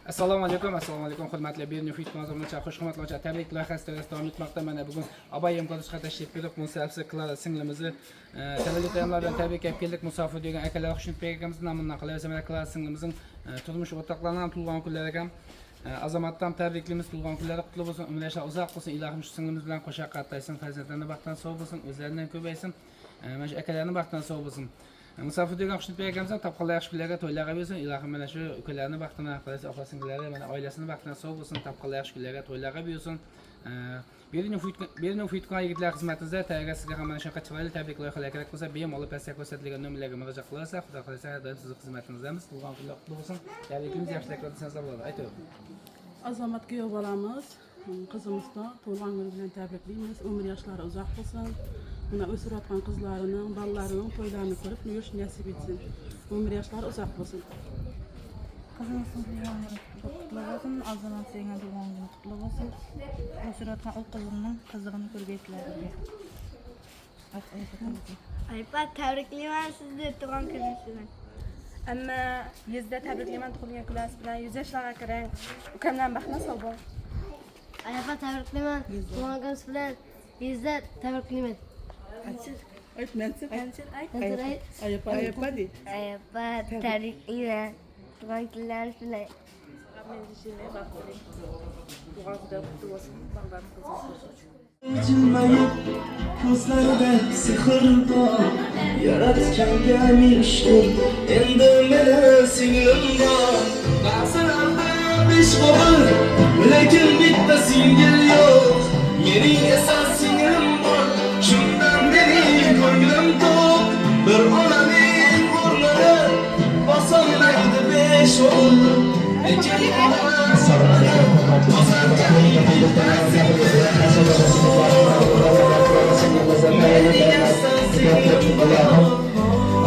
Assalomu alaykum hurmatli Berni Fit mazmuncha xush hurmatlovchi tabrik loyihasi davom etmoqda. Mana bugun Abay imkoniyatga tashrif buyurib, Musafir Klara singlimizni tavallud ayomlar bilan tabriklab keldik. Musafir degan akalar Xushnud akamizning nomidan qilyapmiz. Klara singlimizning turmush o'rtoqlarining tug'ilgan kunlari ham azamatdan tabriklaymiz. Tug'ilgan kunlari qutlug' bo'lsin, umr yoshlar uzoq bo'lsin. Ilohim shu singlimiz bilan qo'sha qatnashsin, farzandlarni baxtdan sog' bo'lsin, o'zlaridan ko'paysin. Mana shu akalarning baxtdan sog' bo'lsin. Musafir degan Xushnud akamizning topqinlar yaxshi kunlarga to'ylarga bersin. Ilohim mana shu ukalarning baxtini aqlasi, opa-singillari, mana oilasini baxtidan sog' bo'lsin, topqinlar yaxshi kunlarga to'ylarga bersin. Berni Fitqon yigitlar xizmatingizda tayyorga sizga ham mana shunaqa chiroyli tabrik loyihalari kerak bo'lsa, bemalol pastda ko'rsatilgan nomerlarga murojaat qilaversa, xudo xohlasa har doim sizning xizmatingizdamiz. Tug'ilgan kunlar qutlug' bo'lsin. Tabriklaymiz, yaxshilik qilasizlar bo'ladi. Aytaver. Azamat kuyov bolamiz, qizimizni tug'ilgan kuni bilan tabriklaymiz. Umr yoshlari uzoq bo'lsin. Buna o'sirayotgan qizlarining, bolalarining to'ylarini ko'rib, yurish nasib etsin. Umr yoshlari uzoq bo'lsin. Qizimizning tug'ilgan kuni qutlug' bo'lsin. Azamat senga tug'ilgan kuni qutlug' bo'lsin. O'sirayotgan o'z qizimning qizig'ini ko'rib aytlarga. Aypa tabriklayman sizni tug'ilgan kuningiz bilan. Amma yuzda tabriklayman tug'ilgan kuningiz bilan. 100 yoshlarga kirang. Ukamdan baxtli sog' bo'ling. Aypa tabriklayman tug'ilgan kuningiz bilan. Yuzda tabriklayman. Aytmansiz. Aypa tabriklayman tug'ilgan kunlaringiz bilan. Jilmayib ko'zlarida sehr bor, yaratganga ming shukr, endi meni singlim bor. Ba'zilarda 5 o'g'il, lekin bitta singil yo'q. Mening esa singlim bor, shundan mening ko'nglim to'q. Bir onaning o'rnini bosolmaydi 5 o'g'il.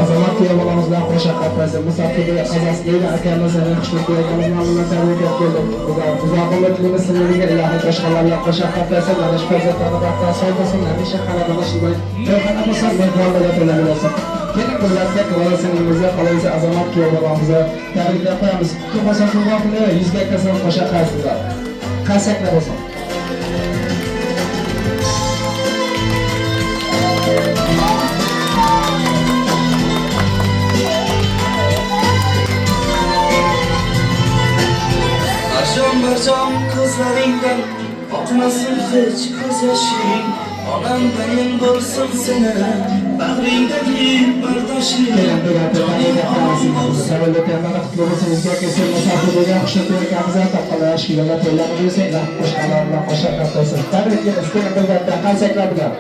Azamat kuyov bilan qo'sha qatnashdi. Musafirga qazasdagi akamizning Xushnud akamizning nomidan tabriklab keldik. Uzoq umr tilaymiz sizlarga, ilohim boshqalarga qo'sha qatnashsin, mana shu farzandlarni baxtdan sog' bo'lsin, hamisha xonadonda shunday to'yxona bo'lsin, mehmonlarga to'ylar bo'lsin. Keling birlikda qilamiz, qolaversa Azamat kuyov bolamizni tabriklab qo'yamiz. Ko'p bo'lsa tug'ilgan kuni 100 ga kirsin qo'sha qaysizlar. Qaysaklar bo'lsin. Barjam ko'zlaringdan oqmasin hech ko'z yoshing. Onamdayin bo'lsin seni bag'ringdagi bardoshing. Tavallud ayomlar qutlug' bo'lsin. Sizga kelsin Musafir degan Xushnud akamizga topqinlar yaxshi kunlar to'ylarni bersin. Ilohim qo'shqanlar bilan qo'sha qatnashsin. Tabriklaymiz birgalikda qaysaklar bilan.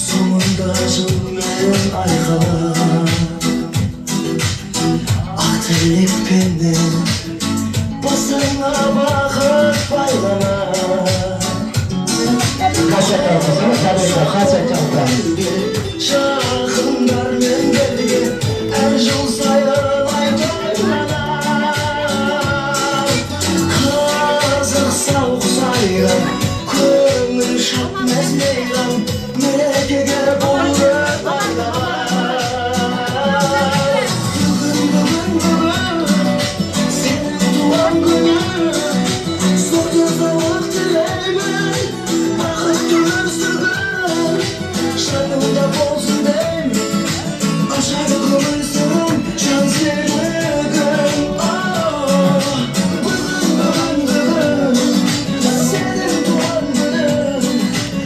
Sonunda zulmeyen aykalar, aktellik penin basına bakıp baylanar. Qaysaklar bo'lsin, tabriklar, qaysaklar. Şahınlar men geldi, her yıl sayılay baylanar. Kazık savuk sayran, kömür şatmez meyran, melekege bulur baylanar. Bugün, senin tuğan günün, soktuğda vaktilerin, bakıp durursun, şanında bolsun deyim, aşağı koysun, şan sevmedin. Bugün, senin tuğan günün.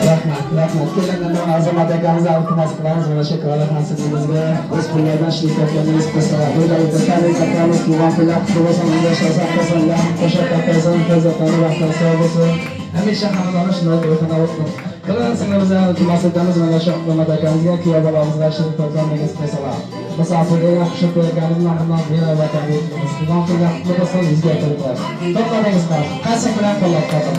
Rahmat. Kelinlardan Azamat akamizni iltimos qilamiz. Mana shu kvarxonasingizga o'z pullaridan shirkatlarimiz qo'shadi. Birgalikda tabriklab tug'ilgan kunlar qutlug' bo'lsin. Yashasizlar, qo'shnilar, qo'sha qatnashsin, farzandlarni baxtdan sog' bo'lsin. Hamisha xonadonda shunday to'yxona bo'lsin. Klara singlimizdan iltimos etamiz. Mana shu Azamat akamizga kuyov bolamizga shirkat tozalamaymiz qo'ysalar. Musafirga Xushnud akamizning nomidan beva tabriklaymiz. Tug'ilgan kunlar qutlug' bo'lsin. Yuzga tabriklar. To'xtatingiz qoldi. Qaysi bilan qo'llab-quvvatlab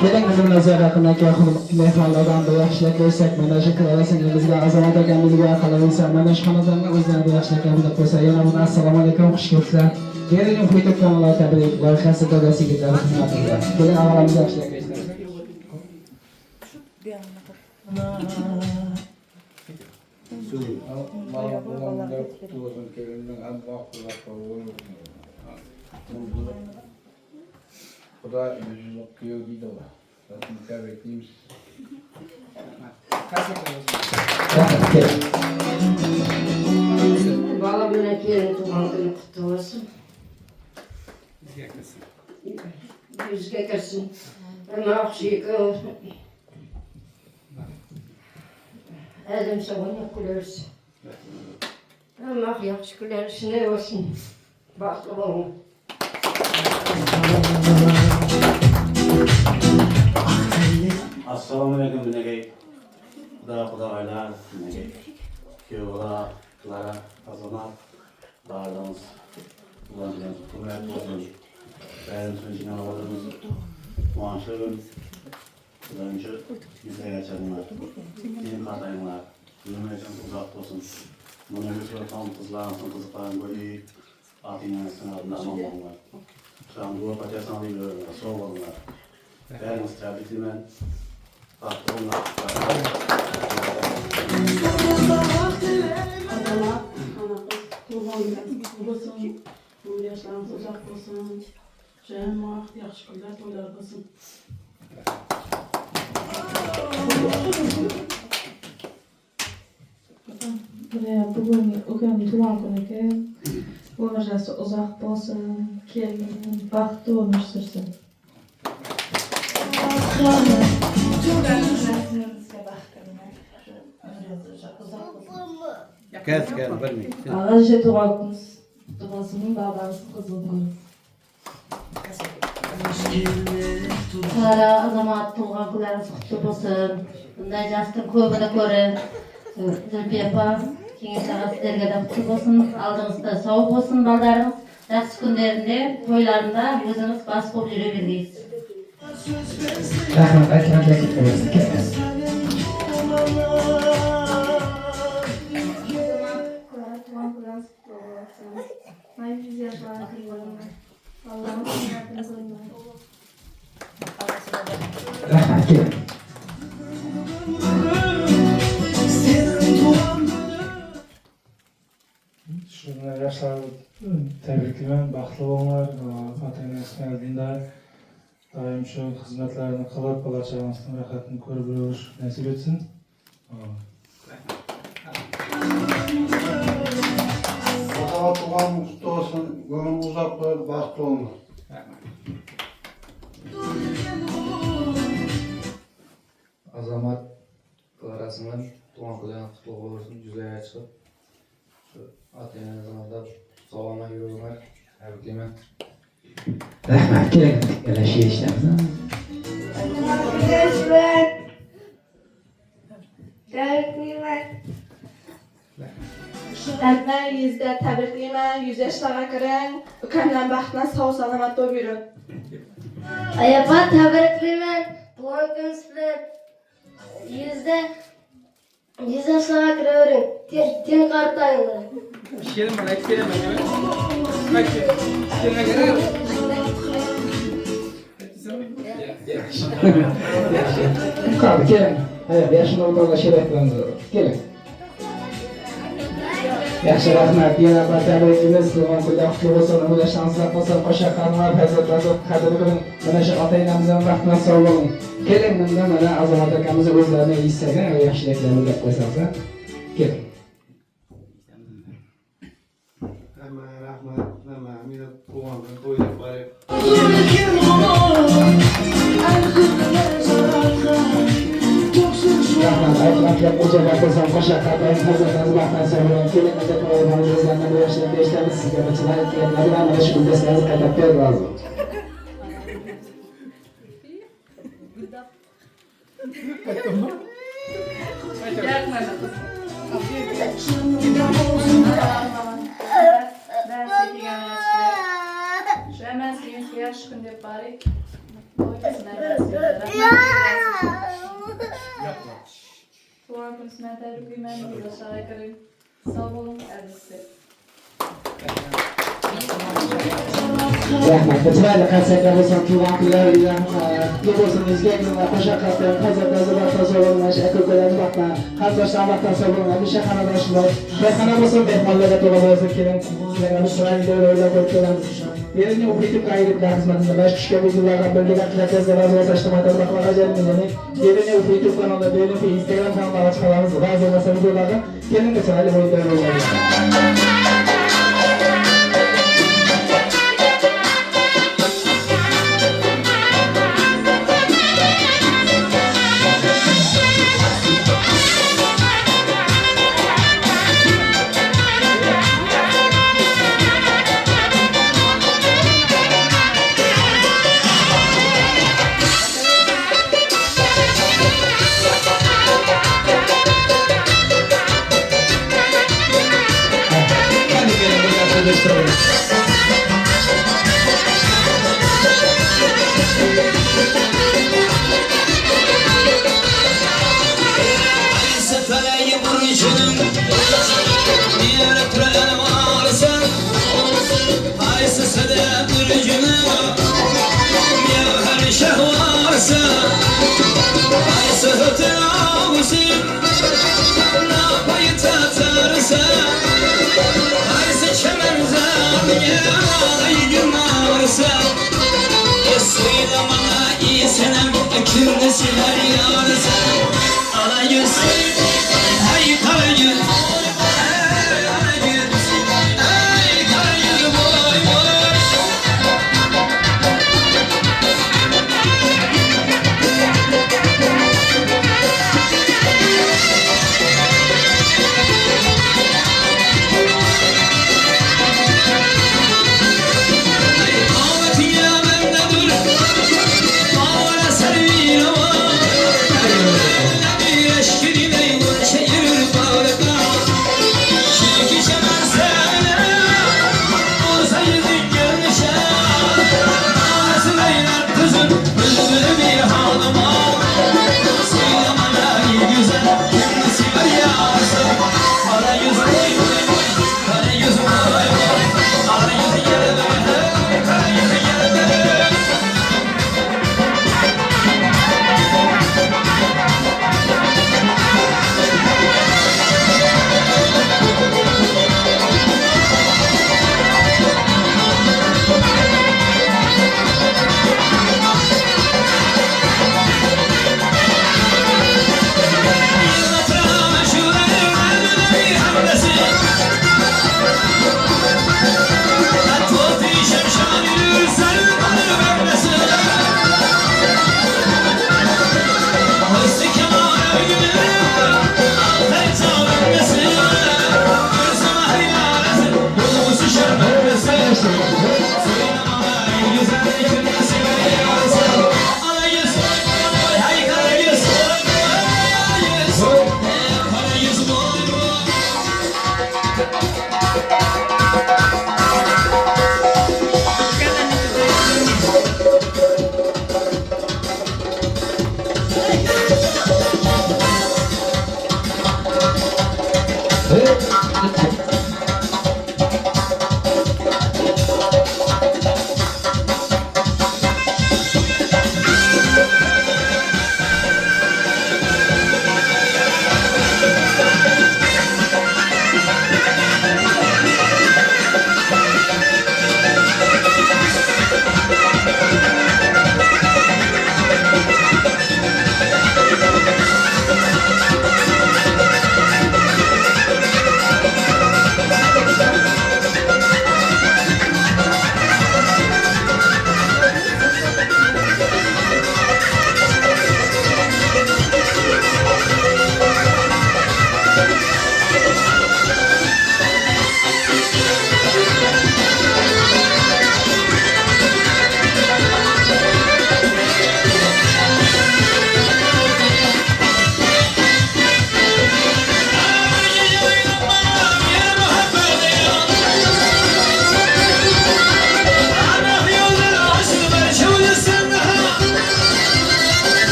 Keling bugün nazar yaqinaki mehmonlardan bir yaxshilik qo'ysak, mana shu Klara singlimizga Azamat akamizga qalaversa, mana shu xonadonga o'zlarini yaxshilik qilib qo'ysa, yana buni assalomu alaykum, xush kelibsizlar. Keling YouTube kanali tabrik loyihasi doirasida yigitlar xizmatida. Keling avvalamiz yaxshilik qilishlar. Xudo yüzlük kuyuyor deydi o. Zaten tebrikliyimiz. Bala bilan kelin tug'an kuni quti bo'lsin. Yuzga kirsin. Nima o'xshaydi? Adam savunma kularsin. Nima yaxshi kularsin, bo'lsin. Baxtli bo'lin. Assalamu alaikum dinagay. Xudo aylar dinagay. Kuyovlar, Klara, Azamat, barlarimiz ular bilan hurmat bo'lsin. Bayramimiz jinoyatlarimiz quvonchli bo'lsin. Xudoincha yuzlagachalar. Keyin qadanglar. Nima uchun uzoq bo'lsin. Buni o'zbekiston qizlarimizning qiziqqan bo'yi atinasini amon bo'linglar. Sen bu paçasanı görüyorlar, soğuyorlar. Ben istedim patronlar. Azamat, Tuğhan olsun, umur yaşlarımız uzak olsun, cemaat, yaxshi kunlar, to'ylar bo'lsin. Bugün ukamni tug'an kuniga umrjasi uzoq bo'lsin, kelin baxtli umr sursin. Gel bilmeyin. Ağaca tug'animiz tug'asining babamız qizimiz. Klara, Azamat tug'an kunlarimiz quti bo'lsin. Bunday jastin ko'pini ko'rib, Zülfiye apa, kengashlar sizlarga da quti bo'lsin. Aldığınızda sog' bo'lsin ballarimiz. Yaxshi kunlarida, to'ylarida o'zimiz bas bo'lib yuraveramiz. Rahmat, aytganlar ketdi. Rahmat, keling. Shuni yoshlar tabriklayman, baxtli bo'linglar, ota-onasiga dindor, doim shu xizmatlarni qilib, bola-chaqamizning rohatini ko'rib yurish nasib etsin. Ota tuğan kutlu olsun, gönlüm uzak böyle baxtlı olun. Azamat Klarasının tuğan kunlarini qutlug' bo'lsin, juzaga chiqib. Shu ota-onangizga sog'lom yuringlar. Tabriklayman. Rahmat, keling. Yana shu ishlarimiz. Tebriklayman. Sizlarni yuzda tabriklayman, 100 yoshlarga kiring. Ukamdan baxtli, sog' salomat bo'lib yuring. Ayapa tebriklayman. Tug'an kuningiz bilan 100 yoshlarga kiravering. Teng qartanglar. Kelmalar, kelmalar. Kelmalar. Qani, keling. Hayır, yaşını o'rtoqlar sheraf bilan keling. Yaxshi, rahmat. Yana bir tabrikimiz tug'an kunlar qutlug' bo'lsin. Umr yoshlarimiz bo'lsin, qo'sha qahramon farzandlarimiz qadr qiling. Mana shu ota-onamizning baxtidan sog' bo'ling. Keling, bunda mana Azamat akamiz o'zlarini istagan yaxshiliklarni deb qo'ysangiz. Keling. Hemen rahmet, hemen mine tuğan toylar bari. Rahmat, aytmaklar o'jalar bo'lsin, qo'sha qahramon farzandlarimiz baxtidan sog' bo'ling. Keling, unda to'ylarni o'zlarini bu yoshlarda eshitamiz. Sizga barchalar keraklar bilan mana shu kunda sizlarni qaytib beramiz. Şu hemen senin yaş gün dep bari. Tuğan konusuna tebriklemen, aşağı yukarı. Sağ olun, elbette. Rahmat. Chiroyli qarsaklar bo'lsin, tug'an kunlaringizdan qutlug' bo'lsin. Yuzingizga qo'shaqasdan qazab sog'lom, aka-ukalarni vaqtdan, qarindoshlar vaqtdan sog'lom, hamisha xonadonlar, mehmon bo'lsin, mehmonlarga to'g'ri bo'lsin, keling, sizlarga chiroyli o'ylab qo'yib kelamiz. Yerini o'qitib qayerda xizmatini bash kuchga buzilgan bilgan qilasiz, razı bo'lsa ijtimoiy tarmoqlarga joylaymiz. Yerini o'qitib kanalda, yerini Instagram kanalida chiqaramiz, razı bo'lsa videolarga keling, chiroyli o'ylab Ağlat ya bende dur, ağla sen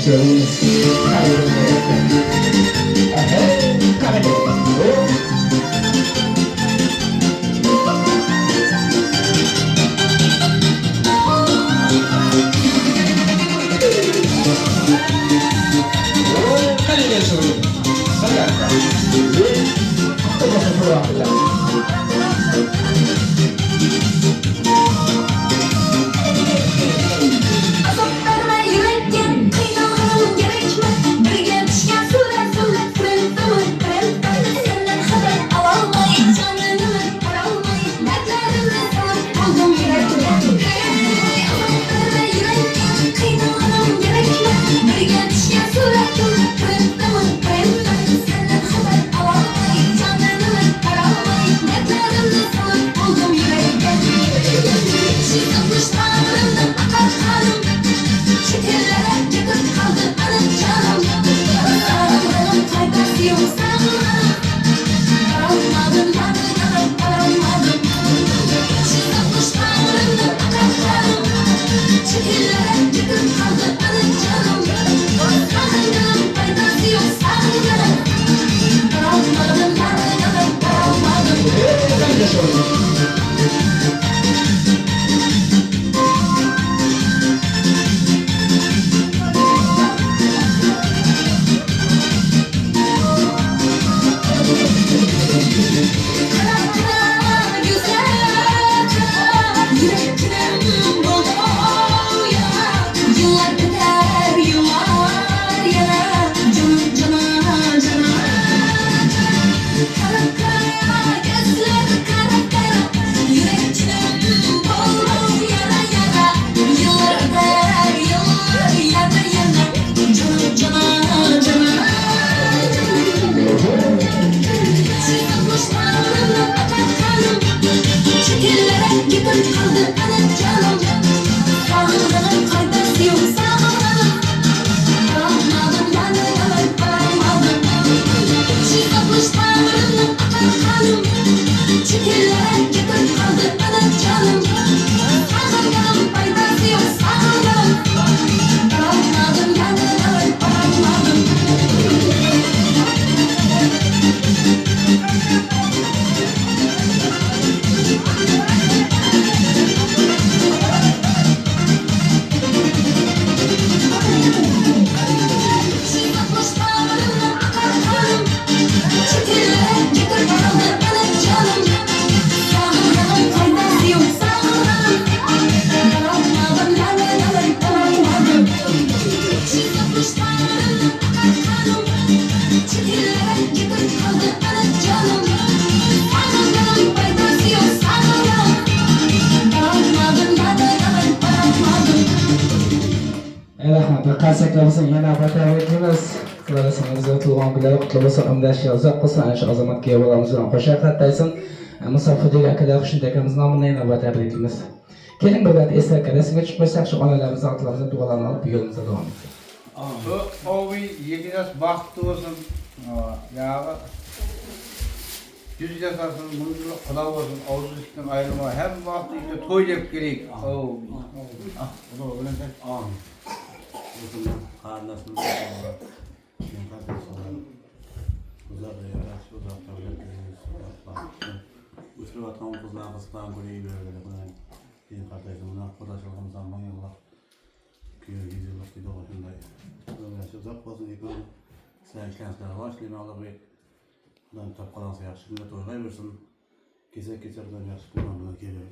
Teşekkürler. Azaplarına yürekten kıynalarım gerekme. Birge düşen suret suret pırıltımı pırıltımı. Senden haber alalmayı canını aralmayı. Dertlerimle sanıp buldum yürekten. Azaplarına yürekten kıynalarım gerekme. Birge düşen suret suret pırıltımı pırıltımı. Senden haber alalmayı canını aralmayı. Dertlerimle sanıp buldum yürekten. Çiğ kapışlarımdan akar kanım. Çekillere yakıp kaldı anım canım. Sağlığımın faydası yok sağlığım. Aralmadım yanım aralmadım. Çiğ kapışlarımdan akar kanım. Çekillere yakıp kaldı anım canım. Sağlığımın faydası yok sağlığım. Aralmadım yanım aralmadım. Çekillere yıkıp kaldı anım canım. Sağlığının faydası yok sağlığım. Aralmadım yanım aralmadım. Çiğ kapışlarımdan akar kanım. Çekillere yıkıp kaldı anım canım. Sağlığının faydası yok sağlığım. Aralmadım yanım aralmadım. Çiğ kapışlarımdan akar kanım. Çekillere yıkıp kaldı anım canım. Sağlığının faydası yok sağlığım. Aralmadım yanım aralmadım. Çiğ kapışlarımdan akar kanım. Çekillere yıkıp kaldı anım canım. Sağlığının faydası yok sağlığım. Aralmadım yanım aralmadım. Rahmat, qarsaklarimizni yana batavaymiz. Qilalasangiz o'tilgan kunlar qutlug' bo'lsin, umrlash uzoq bo'lsin. Ana shu azamatga bo'lamiz bilan qo'sha qatnaysin. Musofirdagi akalar Xushnud akamiz nomidan yana tabriklaymiz. Keling bir vat eslarga rasmga chiqib qo'ysak, shu onalarimiz, otlarimiz duolarini olib yo'limizga davom etamiz. Şu ovi yedinas baktı olsun. Yağı 100 yaşasın, mutlu kulağı olsun, ağzı üstünden ayrılma. Hem vakti işte toylayıp gerek. Ovi. Bu da öyle de. Uzun karnasını uzak yaras uzakta bile uçurup atan kızlar kızlar böyle böyle böyle bir kardeşimle arkadaşlarım zaman yıllar köy yüzyıllık bir doğuşunda böyle uzak olsun yıkın sen şanslar başlayın alıp ben tapkalansa yaxşı şimdi toylayırsın gece geçerden yaxşı kullanmaya geliyor.